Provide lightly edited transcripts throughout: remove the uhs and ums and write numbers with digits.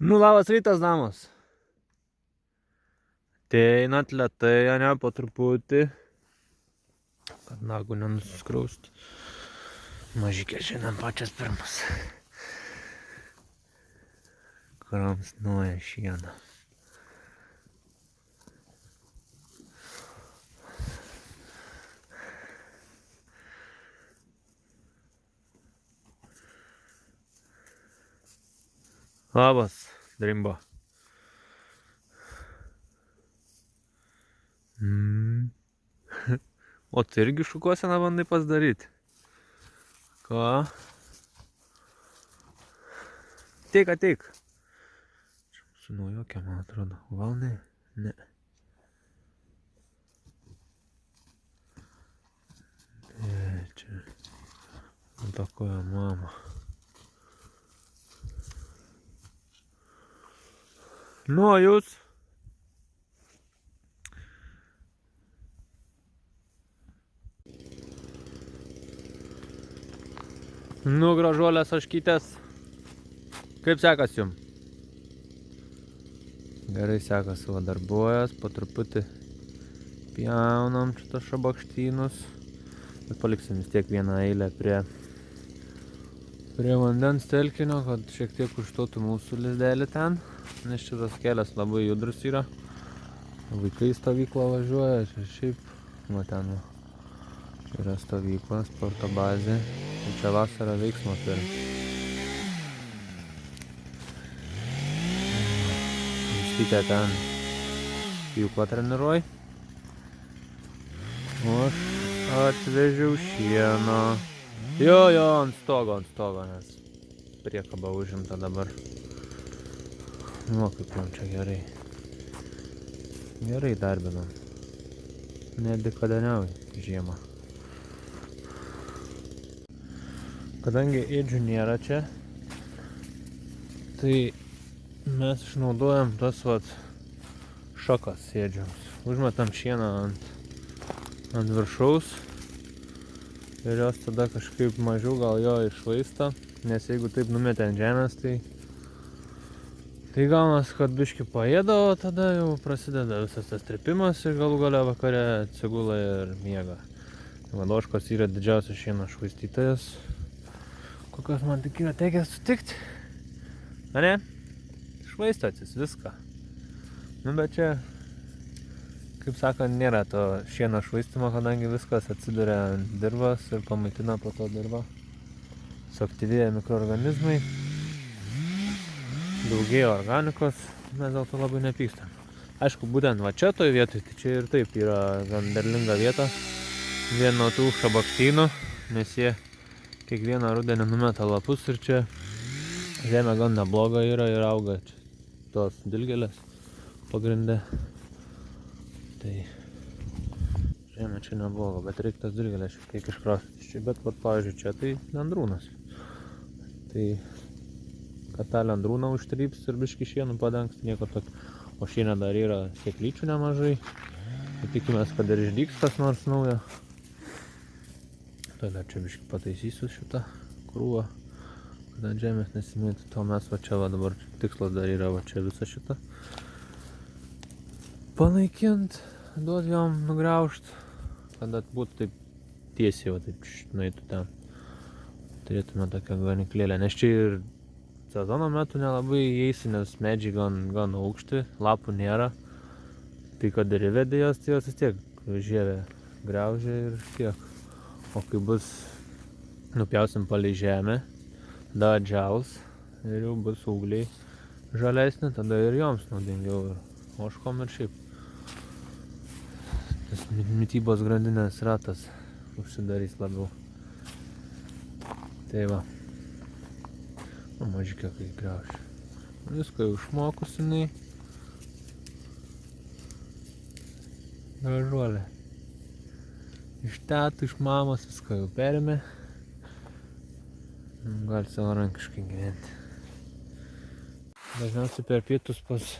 Nu, labas rytas, damos. Ateinat lėtai, ane, po truputį. Kad nagų nenusiskriaust. Mažykė šiandien pačias pirmas. Kramsnuoja šieną. Labas, Drimbo. O tai irgi šukuoseną bandai pasidaryti. Ką? Ateik. Su naujokė, man atrodo. Gal ne? Ne. Čia. Atakoja mama. Nu, o jūs? Nu, gražuolės aškytės. Kaip sekas jum? Gerai sekas, va darbuojas, po truputį pjaunam šitos šabakštynus. Bet paliksim vis tiek vieną eilę prie vandens telkinio, kad šiek tiek užstotų mūsų lizdelį ten. Nes šitas kelias labai judrus yra. Vaikai į stovyklą važiuoja, šiaip, va ten yra stovykla, sporto bazė. Ir čia vasarą veiksmo turim. Vištytė ten pjūklą treniruoj. O aš atvežiau šieną. Jo, ant stogo, nes priekaba užimta dabar. Nu, kaip jam čia gerai. Gerai darbinam. Nedikadeniauji žiemą. Kadangi ėdžių nėra čia, tai mes išnaudojam tas šakas ėdžiams. Užmetam šieną ant viršaus ir jos tada kažkaip mažiau gal jo iššvaisto, nes jeigu taip numetė ant žemės, tai gaunas, kad biškį paėda, o tada jau prasideda visas tas tripimas ir galų gale vakare atsigula ir miega. Vadoškos yra didžiausias šieno švaistytojas, kokios man tik yra tekę sutikti. Ane? Švaistotis viską. Nu, bet čia, kaip sakant, nėra to šieno švaistymo, kadangi viskas atsiduria ant dirvos ir pamaitina po to dirvą. Suaktyvėja mikroorganizmai, daugėja organikos, mes dėl to labai nepykstam. Aišku, būtent va čia toj vietoj, tai čia ir taip yra gan derlinga vieta. Vien nuo tų šabakštynų, nes jie kiekvieną rudenį numeta lapus ir čia žemė gan nebloga yra ir auga čia tos dilgėlės pagrinde. Tai žemė čia nebloga, bet reikia tas dilgėlės šiek tiek iškraustyti čia. Bet, pavyzdžiui, čia tai lendrūnas. Tai, kad tą lendrūną užtryps ir biškį šienų padengs, nieko tokio. O šiene dar yra sėklyčių nemažai. Tai tikimės, kad ir išdygs kas nors naujo. Tada čia biškį pataisysiu šitą krūvą, kad ant žemės nesimėtų. To mes va čia va dabar tikslas dar yra va čia visą šitą panaikint, duot jom nugriaužt, kad būtų taip tiesiai va taip nueitų ten. Turėtume tokią ganyklėlę, nes čia ir sezono metu nelabai įeisi, nes medžiai gan aukšti, lapų nėra. Tai kad ir įvedė jas, tai jos vis tiek žievė griaužia ir tiek. O kai bus nupjausim palei žemę, tada atžals ir jau bus ūgliai žalesni, tada ir joms naudingiau ir ožkom ir šiaip. Tas mitybos grandinės ratas užsidarys labiau. Tai va. Mažikė kai griaužia. Viską jau išmokus jinai. Gražuolė. Iš tetų, iš mamos viską jau perėmė. Gali savarankiškai gyventi. Dažniausiai per pietus pas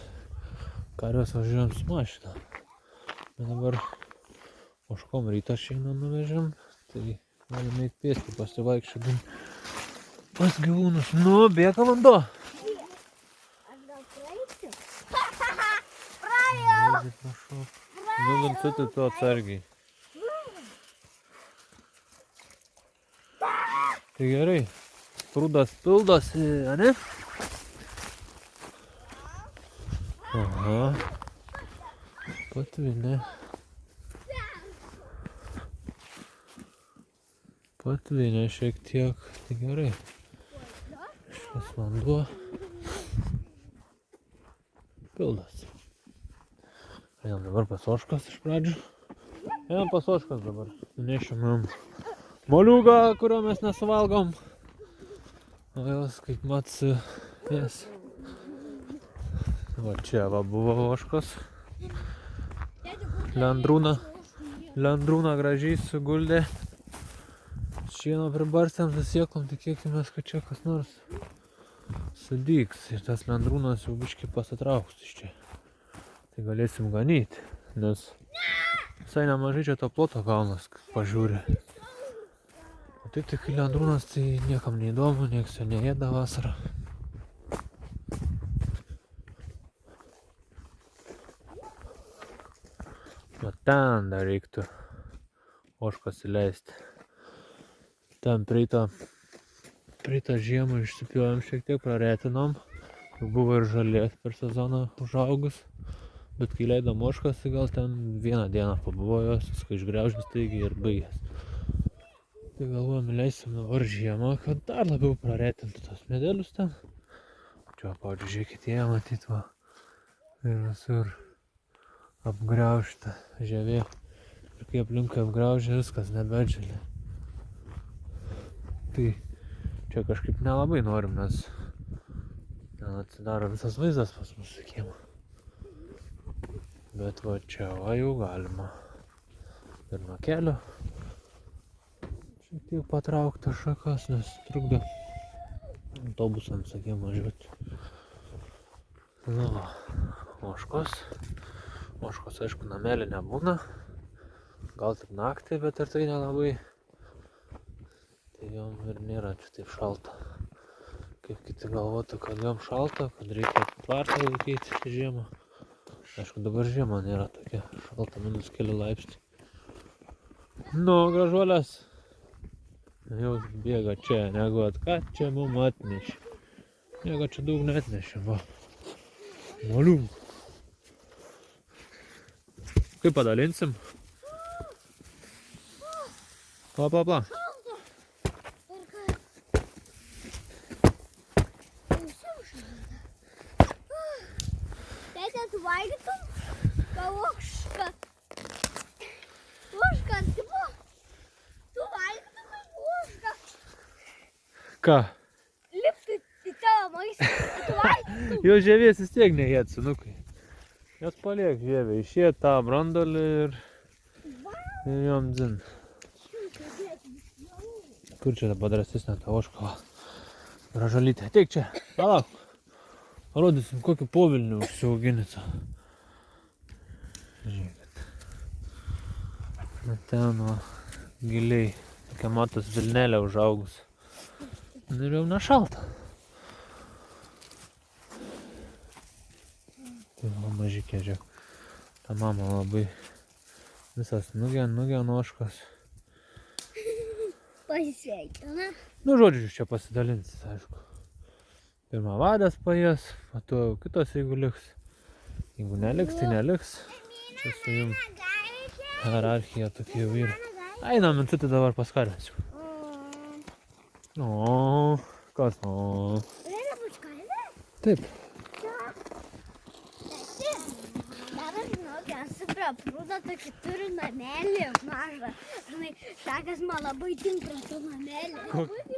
karves važiuojam su mašina. Bet dabar ožkom rytą šeiną nuvežėm, tai galime eit pėsti pasivaikščiodami pas gyvūnus. Nu, bėga vanduo. Pradžiai prašau. Nu, Vincutį, tu atsargiai. Tai gerai. Prūdas pildosi, ane? Aha. Patvinė. Patvinė šiek tiek. Tai gerai. Šitas vanduo. Pildosi. Einam dabar pas ožkas iš pradžių. Einam pas ožkas dabar. Nešim jom moliūgą, kurio mes nesuvalgom. O jos kaip mat jas. Va čia va buvo ožkos. Lendrūną gražiai suguldė. Šieno pribarstėm, susiekom, tikėkimės, kad čia kas nors sudygs. Ir tas lendrūnas jau biškį pasitrauks iš čia. Tai galėsim ganyti, nes visai nemažai čia to ploto gaunas, pažiūrė. O taip tik lendrūnas tai niekam neįdomu, nieks jo neėda vasarą. O ten dar reiktų ožkas įleisti. Ten praeitą žiemą išsipjovėm šiek tiek, praretinom. Buvo ir žalės per sezoną užaugus. Bet kai leidom ožkas, tai gal ten vieną dieną pabuvo jos, viską išgriaužėm staigiai ir baigės. Tai galvojom, įleisim dabar žiemą, kad dar labiau praretintų tos medelius ten. Čia, pavyzdžiui, žiūrėkit, jie matyt va. Ir visur apgraužta žievė. Ir kai aplinkui apgraužė, viskas nebedželė. Tai čia kažkaip nelabai norim, nes ten atsidaro visas vaizdas pas mus į kiemą. Bet va čia va jau galima. Ir nuo kelio šiek tiek patraukta šakas, nes trukdo autobusams, sakėm, važiuoti. Nu va, ožkos. Ožkos, aišku, namelį nebūna. Gal tik naktį, bet ir tai nelabai. Tai jom ir nėra čia taip šalta. Kaip kiti galvotų, kad jom šalta, kad reikia tvartą laikyti žiemą. Aišku, dabar žiema nėra tokia šalta, minus keli laipsniai. Nu, gražuolės. Jau bėga čia, negu ką čia mum atnešė. Nieko čia daug neatnešė, va. Moliūgų. Kaip padalinsim? Pla. Tu valgytum, gal ožka. Ožka, tipo, tu valgytum kaip ožka. Ką? Liptų į tavo maistą, tu valgytum. Jo žievės vis tiek neėd, senukai. Jos paliek žievę, išėd tą brandolį ir jom dzin. Kur čia dabar drąsesnė ta ožka? Gražalytė, ateik čia, palauk. Parodysim, kokį povilnį užsiauginėte. Žiūrėkit. Ten va, giliai, tokia matos vilnelė užaugus. Ir jau nešalta. Tai va, mažikė, žiūrėk. Ta mama labai visas nugen ožkos. Pasisveikina. Nu, žodžiu, čia pasidalinsit, aišku. Pirma vadas paės, o to kitos jeigu liks. Jeigu neliks, tai neliks. Čia su jum hierarchija tokia jau yra. Einam, Vincutį dabar paskarbinsiu. O, kas o? Reikia paskarbinti? Taip. Dabar žinau, esu prie prūdo tokį turiu namelį mažą. Žinai, sakas man labai tinka to namelį.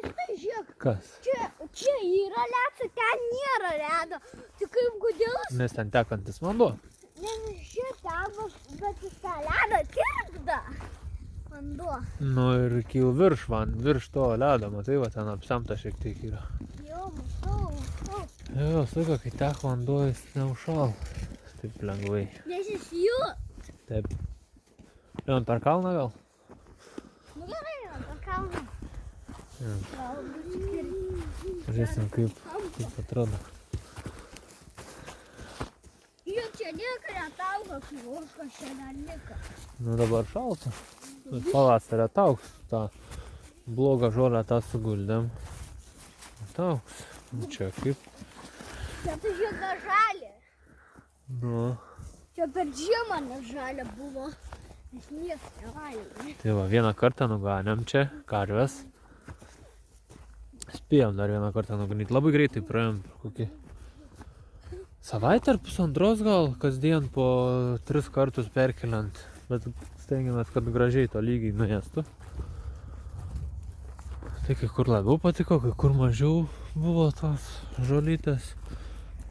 Štai žiūrėk. Kas? Čia yra ledo, ten nėra ledo. Tai kaip kodėl? Nes ten tekantis vanduo. Ne, šitą, bet į tą ledą tirpda vanduo. Nu ir kyl virš to ledo, matai, va ten apsemta šiek tiek yra. Jo, matau. Jo, saiko, kai tek vanduo, jis neužšal. Taip lengvai. Nes jis jų. Taip. Einam per kalną gal? Nu gerai, per kalną. Žiūrėsim, kaip atrodo. Jo, čia nieko netauga, kai ožkos čia dar liko. Nu dabar šalta. Pavasarį ataugs tą blogą žolę tą suguldėm. Ataugs. Nu, čia kaip. Čia tai žiūrėk žalė. Nu. Čia per žiemą žalė buvo. Nes niekas nevalgė. Tai va, vieną kartą nuganėm čia karves. Spėjom dar vieną kartą nuganyti. Labai greitai praėjom kokį savaitę ar pusantros gal, kasdien po 3 kartus perkeliant. Bet stengiamės, kad gražiai to lygiai nuėstų. Tai kai kur labiau patiko, kai kur mažiau buvo tos žolytės.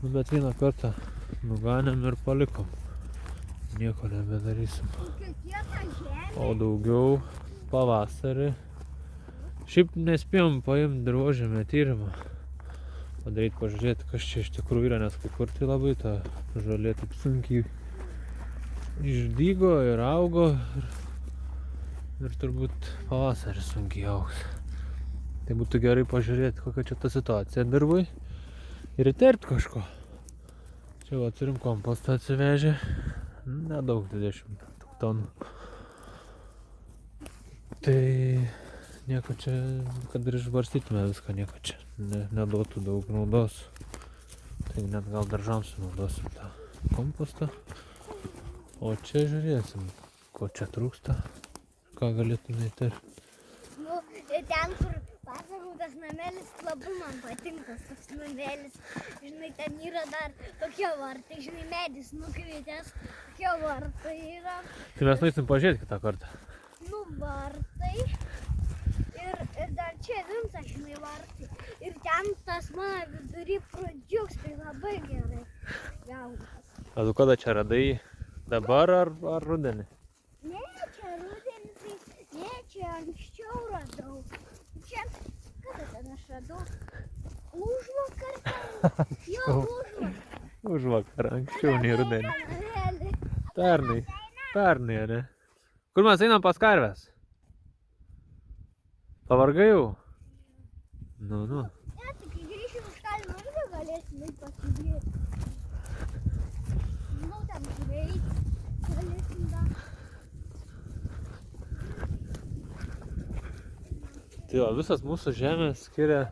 Nu, bet vieną kartą nuganėm ir palikom. Nieko nebedarysim. O daugiau pavasarį. Šiaip nespėjom paimti dirvožemio tyrimą. Padaryti, pažiūrėti, kas čia iš tikrųjų yra, nes kai kur tai labai ta žolė taip sunkiai išdygo ir augo. Ir turbūt pavasarį sunkiai augs. Tai būtų gerai pažiūrėti, kokia čia ta situacija dirvai. Ir įterpt kažko. Čia va turim kompostą atsivežę. Nedaug 20 tonų. Tai nieko čia, kad ir išbarstytume viską, nieko čia neduotų daug naudos. Tai net gal daržams sunaudosim tą kompostą. O čia žiūrėsim, ko čia trūksta, ką galėtume įterpti. Nu, ten, kur pasakau, tas namelis labai man patinka, tas namelis. Žinai, ten yra dar tokie vartai, žinai, medis nukritęs, tokie vartai yra. Tai mes nueisim pažiūrėti kitą kartą. Nu, vartai. Ir dar čia rimta, žinai, vartai. Ir ten tas mano vidury pradžiugs, tai labai gerai gaunas. O tu kada čia radai? Dabar ar rudenį? Ne, čia rudenį, tai ne, čia anksčiau radau. Čia, kada ten aš radau? Užvakar ten. Jo, užvakar. Užvakar, anksčiau nei rudenį. Pernai. Pernai, ne? Kur mes einam pas karves? Pavargai jau? Nu. Ne, tai kai grįšim iš kalno, irgi galėsim eit pasižiūrėti. Nu, ten greit, galėsim dar. Tai va, visas mūsų žemės skiria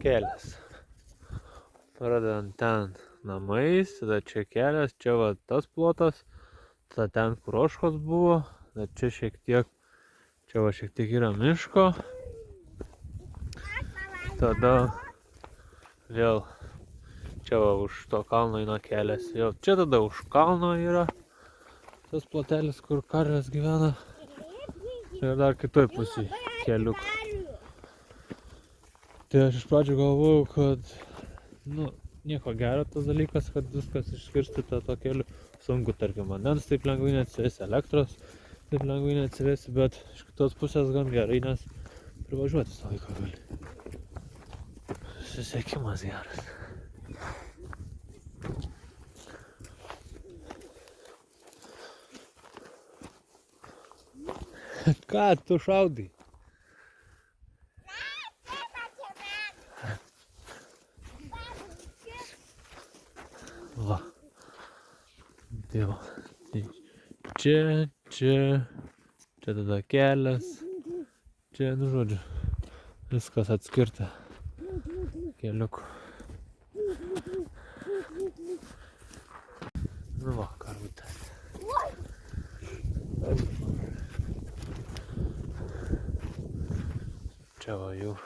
kelias. Pradedant ten namais, tada čia kelias, čia va tas plotas, tada ten, kur ožkos buvo, tada čia šiek tiek, čia va šiek tiek yra miško. Tada vėl čia va už to kalno eina kelias, jau čia tada už kalno yra tas plotelis, kur karvės gyvena. Ir dar kitoj pusėj keliuk. Tai aš iš pradžių galvojau, kad nieko gero tas dalykas, kad viskas išskirstyta to keliu. Sunku, tarkim, vandens taip lengvai neatsivesi, elektros taip lengvai neatsivesi, bet iš kitos pusės gan gerai, nes privažiuoti visą laiką gali. Susisiekimas geras. Ką tu šaudai? Va. Tai va. Čia tada kelias. Čia, nu žodžiu, viskas atskirta keliuku. Nu va, karvutės. Čia va jau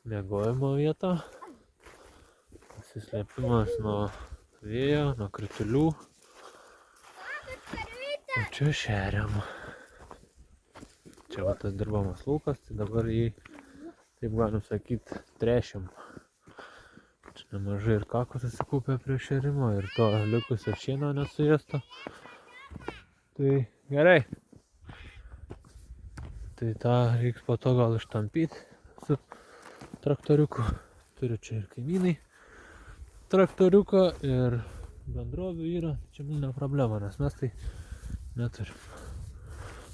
miegojimo vieta. Pasislėpimas nuo vėjo, nuo kritulių. O čia šeriam. Čia va tas dirbamas laukas, tai dabar jį, taip galim sakyti, trešiam. Čia nemažai ir kako susikūpė prie šerimo ir to likusio šieno nesuėsto. Tai gerai. Tai tą reiks po to gal ištampyti su traktoriuku. Turiu čia ir kaimynai traktoriuką ir bendrovių yra. Čia mums ne problema, nes mes tai neturim.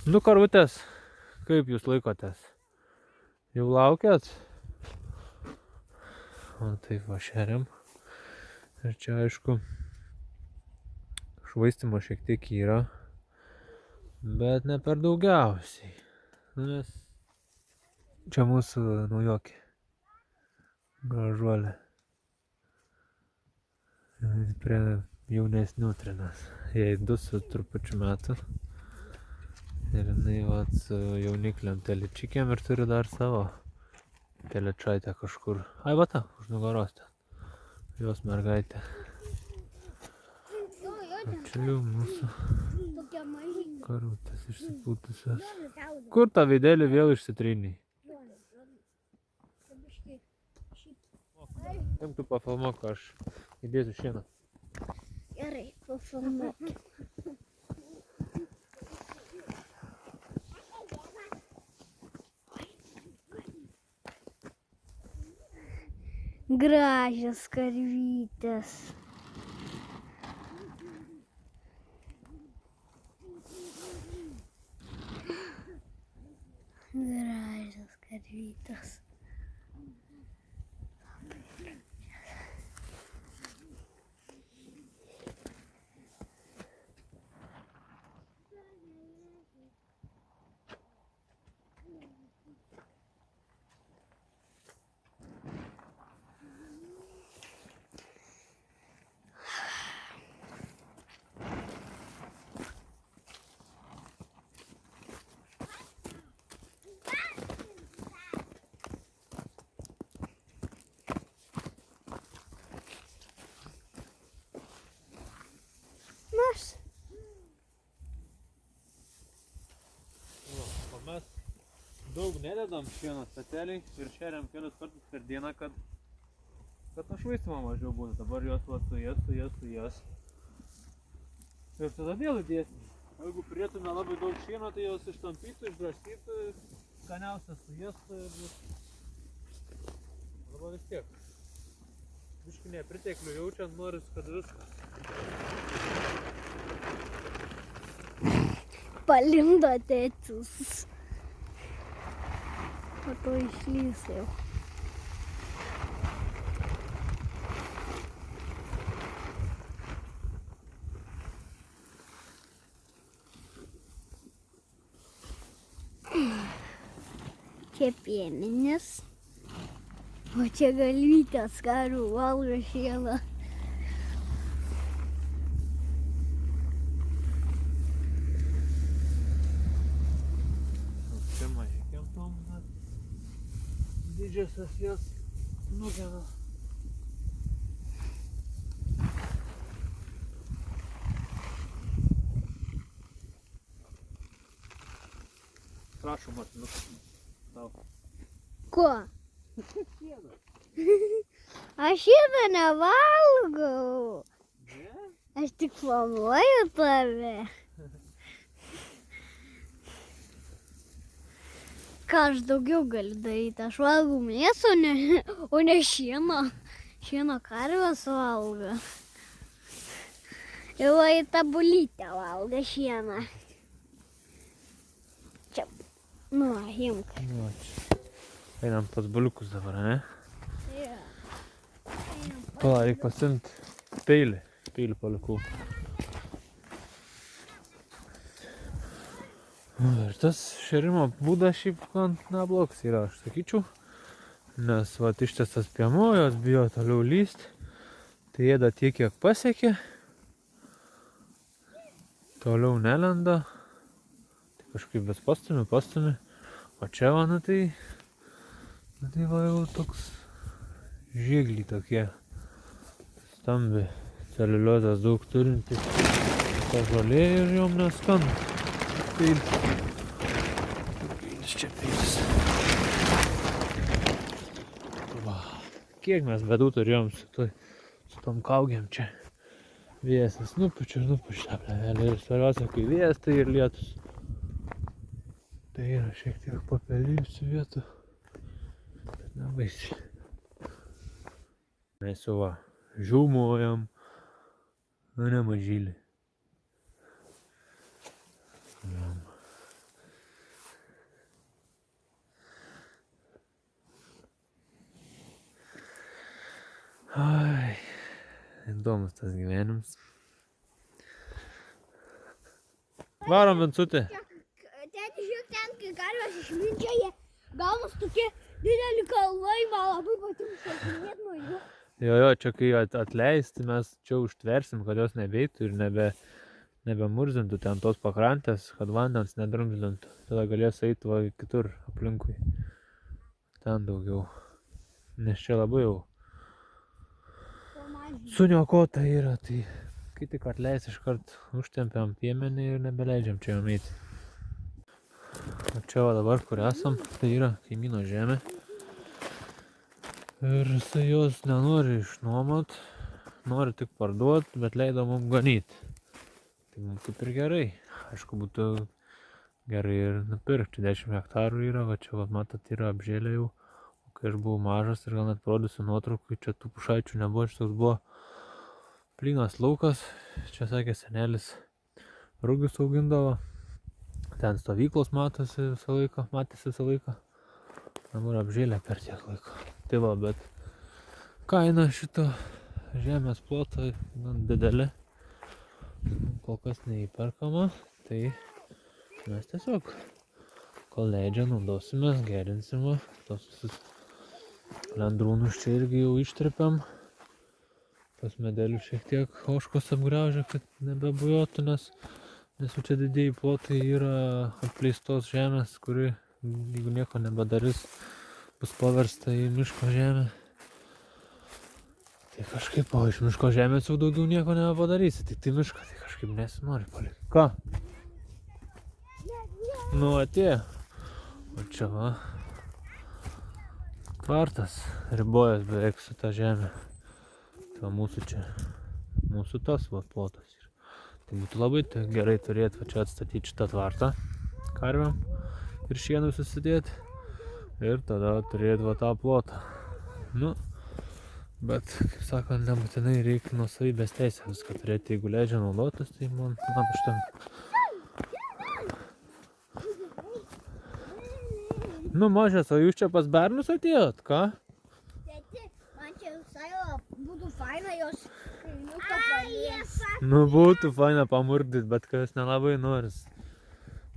Nu, karvutės, kaip jūs laikotės? Jau laukiat? O taip va šeriam. Ir čia aišku, švaistimo šiek tiek yra, bet ne per daugiausiai. Nes čia mūsų naujokė, gražuolė. Prie jaunesnių trinas. Jai 2 su trupučiu metų. Ir jinai vat su jaunikliam teličikėm ir turi dar savo teličaitę kažkur. Ai, va ta, už nugaros ten. Jos mergaitė. O čia jau mūsų Tokia mažytė. karvutės išsipūtusios. Kur tą veidelį vėl išsitrynei? Imk tu pafilmuok, aš įdėsiu šieną. Gerai, pafilmuok. Gražios karvytės. Gražios karvytės. Mes O mes daug nededam šieno specialiai ir šeriam kelius kartus per dieną, kad nušvaistimo mažiau būna. Dabar jos va sujas. Ir tada vėl įdėsim. Jeigu pridėtume labai daug šieno, tai jos ištampytų, išdraskytų, skaniausia sujestų ir bus. Dabar vis tiek. Biškį nepriteklių jaučiant, noris, kad viskas. palindo tėtis. Po to išlys jau. Čia pieninis, o čia galvytės karų valgo šieną. Čia mažikiam tom, didžiosios jas nugena. Prašom, tau. Ko? Šieną. Aš šitą nevalgau. Ne? Aš tik planuoju tave. Ką aš daugiau galiu daryti? Aš valgau mėsą, o ne šieną. Šieno karvės valgo. Ir va į tą bulytę valgo šieną. Čia. Nu, imk. Nu, čia. Einam pas buliukus dabar, ne? Ja. Pala, reik pasimt peilį. Peilį palikau. Ir tas šerimo būdas šiaip gan neblogs yra, aš sakyčiau. Nes vat ištęstas piemuo, jos bijo toliau lyst. Tai ėda tiek, kiek pasiekė. Toliau nelenda. Tai kažkaip vis pastumi. O čia va, nu tai va jau toks žiegliai tokie. Stambi. Celiuliozės daug turinti. Ta žolė ir jom neskanu. Peilis čia peilis. Va. Kiek mes bėdų turėjom su tom kaugėm čia. Vėjas vis nupučia tą plevelę. Ir svarbiausia, kai vėjas, tai ir lietus. Tai yra šiek tiek papelyjusių vietų. Bet nebaisiai. Mes jau va, žiūmuojam. Nu, ne mažylį. Ai, Įdomus tas gyvenimas. Varom, Vincutė. Ten, žiūrėk, ten, kai karvės išminčia, jie gaunas tokie dideli kalnai, man labai patinka šokinėt nuo jų. Jo, čia kai atleisti, mes čia užtversim, kad jos nebeitų ir nebemurzintų ten tos pakrantės, kad vandens nedrumzlintų. Tada galės eiti va kitur aplinkui. Ten daugiau. Nes čia labai jau suniokota yra, tai kai tik atleis iškart užtempiam piemenį ir nebeleidžiam čia jom eiti. O čia va dabar, kur esam, tai yra kaimyno žemė. Ir jisai jos nenori išnuomot, nori tik parduot, bet leido mums ganyti. Tai mums kaip ir gerai. Aišku, būtų gerai ir nupirkti. 10 hektarų yra, va čia, va, matot, yra apžėlė jau. O kai aš buvau mažas ir gal net parodysiu nuotraukų, čia tų pušaičių nebuvo, šitas buvo plynas laukas. Čia sakė senelis rugius augindavo. Ten stovyklos matėsi visą laiką. Dabar apžėlė per tiek laiko. Tai va, bet kaina šito žemės ploto gan didelė. Kol kas neįperkama, tai mes tiesiog, kol leidžia, naudosimės, gerinsim. Tos visus lendrūnus čia irgi jau ištrepiam. Pas medelius šiek tiek ožkos apgraužia, kad nebebujotų, nes jau čia didieji plotai yra apleistos žemės, kuri, jeigu nieko nebedarys, bus paversta į miško žemę. Tai kažkaip, o iš miško žemės jau daugiau nieko nebepadarysi, tik tai mišką, tai kažkaip nesinori palikti. Ką? Nu, atėjo. O čia va, tvartas ribojas beveik su ta žemė. Tai va mūsų čia, mūsų tas va plotas yra. Tai būtų labai gerai turėti va čia atstatyti šitą tvartą karvėm ir šienui susidėti. Ir tada turėti va tą plotą. Nu, bet, kaip sakant, nebūtinai reikia nuosavybės teisę viską turėti. Jeigu leidžia naudotis, tai man užtenka. Nu, mažas, o jūs čia pas bernus atėjot, ką? Tėti, man čia visai būtų faina jos kailiuką palies. Nu, būtų faina pamurkdyt, bet kas nelabai noris.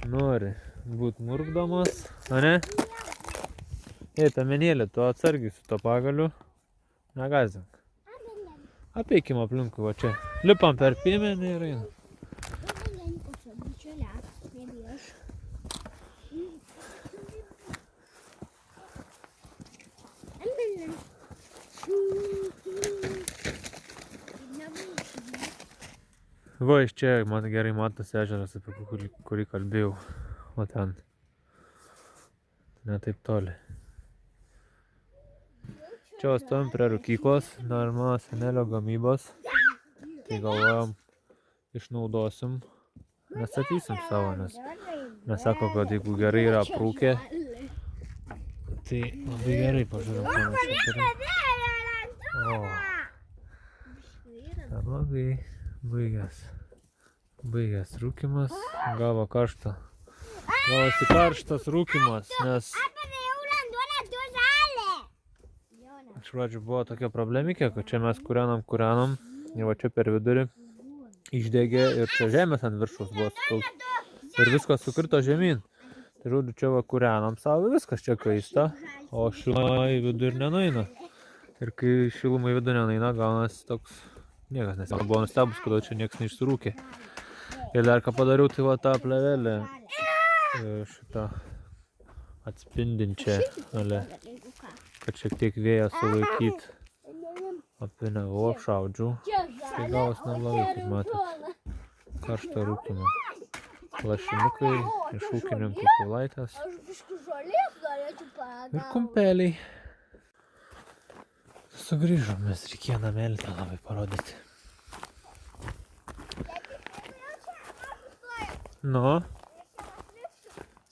Nori būt murkdomas, o ne? Ei, tamenėlė, tu atsargiai su to pagaliu. Negazink. Apeikim aplinkui, va čia. Lipam per piemenį ir einam. Va, iš čia gerai matosi ežeras, apie kurį kalbėjau. O ten. Ne taip toli. Čia stovim prie rūkyklos, dar mano senelio gamybos. Tai galvojom, išnaudosim, nestatysim savo, nes sako, kad jeigu gerai yra aprūkę, tai labai gerai, pažiūrėjom, ką mes turim. O, neblogai, baigęs rūkymas, gavosi karštas rūkymas, nes iš pradžių buvo tokia problemikė, kad čia mes kūrenam ir va čia per vidurį išdegė ir čia žemės ant viršaus buvo sukaus ir viskas sukrito žemyn. Tai žodžiu, čia va kūrenam savo, viskas čia kaista, o šiluma į vidų ir nenueina. Ir kai šiluma į vidų nenueina, gaunasi toks, niekas nesako, buvo nustebus, kodėl čia niekas neišsirūkė. Ir dar ką padariau, tai va tą plevelę šitą atspindinčią, kad šiek tiek vėją sulaikyt. Apvinevau, apšaudžiau. Tai gavos neblogai, kaip matot. Karštą rūkymą. Lašinukai iš ūkininkų pilaitės. Ir kumpeliai. Sugrįžom, mes reikėjo namelį tą labai parodyti. Nu?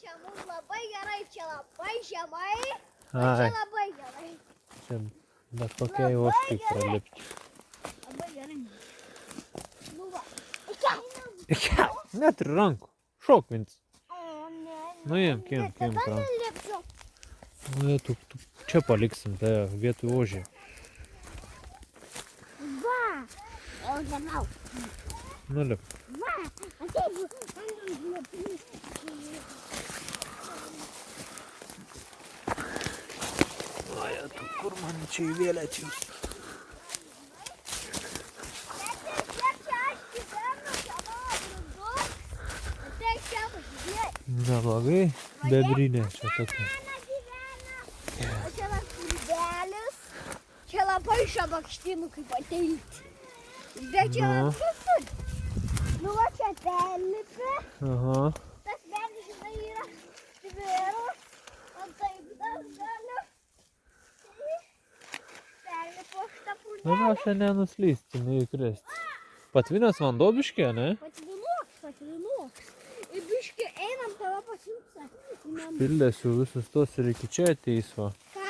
Čia mums labai gerai, čia labai žemai, o Ai, čia labai gerai. čia bet kokiai ožkai pralipti. Labai gerai. Nu va. Net ir rankų. Šok, Vinci. O, ne. Nu, imk rankų. Nelipsiu. Nu, čia paliksim, tai vietoj ožį. Va. O, žemiau. Nulip. Va, ateik, man užlipti. Oje, tu kur man čia įvėlėt jūs? Neblogai, bebrinė čia tokia. O čia yra kurdelis. Čia labai šabakštynų kaip ateiti. Bet čia Nu. apsisut. Nu va čia perlipi. Aha. Tas medis žinai yra tvirus. O taip dar galiu. Perlipu šitą Na, kurdelį. aš čia nenuslysti, neįkristi. Patvinęs vanduo biškė, ne? Patvinuoks. Ir biški einam tave pasiūpsą. Pildėsiu visus tos ir iki čia ateis va. Ką?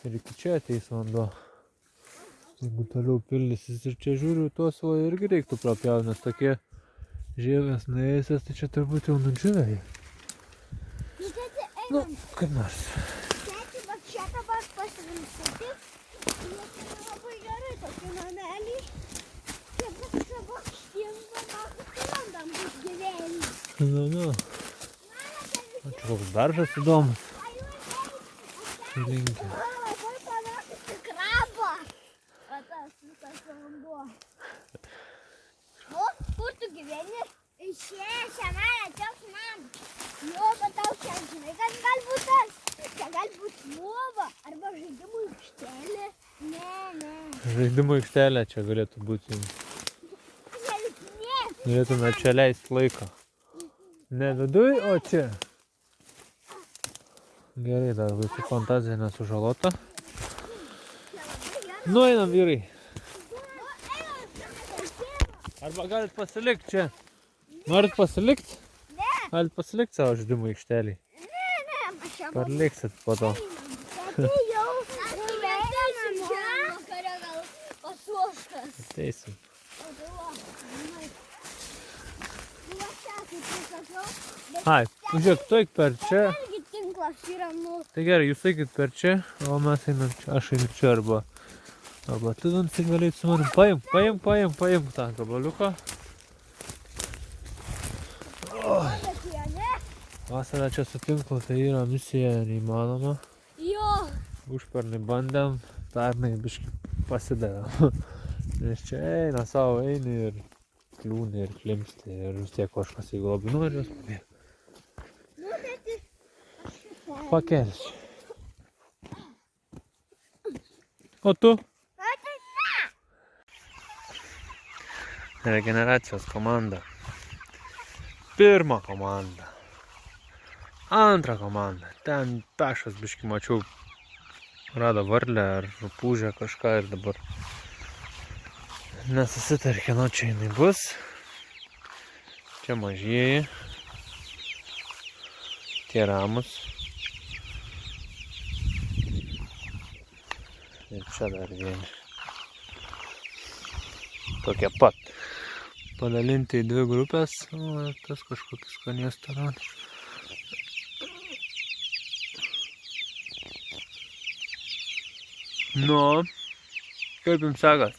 Ir iki čia ateis vanduo. Jeigu toliau pildysis ir čia žiūriu, tuos va irgi reiktų prapjauti, nes tokie žievės nuėjusios, tai čia turbūt jau nudžiūvė. Nu, tėti, Nu, einam. kaip nors. Tėti, va čia dabar pasirimsiti. Jie čia labai gerai, tokie namelį. Čia bus savo štimba, randam bus gyvenimą. Nu. O čia koks daržas įdomus. Linkia. Labai panašus į krabą. O tas visas vanduo. O, kur tu gyveni? Čia man atioks man. Jo, bet tau čia žinai, kas galbūt tas. Čia galbūt lova arba žaidimų aikštelė. Ne. Žaidimų aikštelė čia galėtų būti. Ne. Norėtume čia leisti laiką. Ne viduj, o čia. Gerai, dar vaikų fantazija nesužalota. Nu, einam vyrai. Arba galit pasilikti čia. Norit pasilikti? Ne. Galit pasilikti savo žaidimų aikštelį. Ne, aš čia Parliksit po to. Tai jau gyvenam čia. Vakarė gal pasuoštas. Ateisim. O tai va, žinai. Nu, va čia, kaip tu sakiau. Ai, žiūrėk, tu eik per čia. Irgi tinklas yra, nu. Tai gerai, jūs eikit per čia, o mes einam čia. Aš einu čia arba tu nusigalėjai su manim. Paimk tą gabaliuką. Bet jie, ne? Vasarą čia su tinklu, tai yra misija neįmanoma. Jo. Užpernai bandėm, pernai biškį pasidavėm. Nes čia eina savo, eini ir kliūni ir klimsti ir vis tiek kažkas jeigu labai nori jos pabėg. Nu, tėti. Pakelsiu. O tu? A, tai ne. Regeneracijos komanda. Pirma komanda. Antra komanda. Ten pešas biškį mačiau. Rado varlę ar rupūžę kažką ir dabar nesusitarė, kieno čia jinai bus. Čia mažieji. Tie ramus. Ir čia dar vieni. Tokie pat. Padalinti į dvi grupės. O, tas kažkokį skanėstą rado. Nu, kaip jums sekas?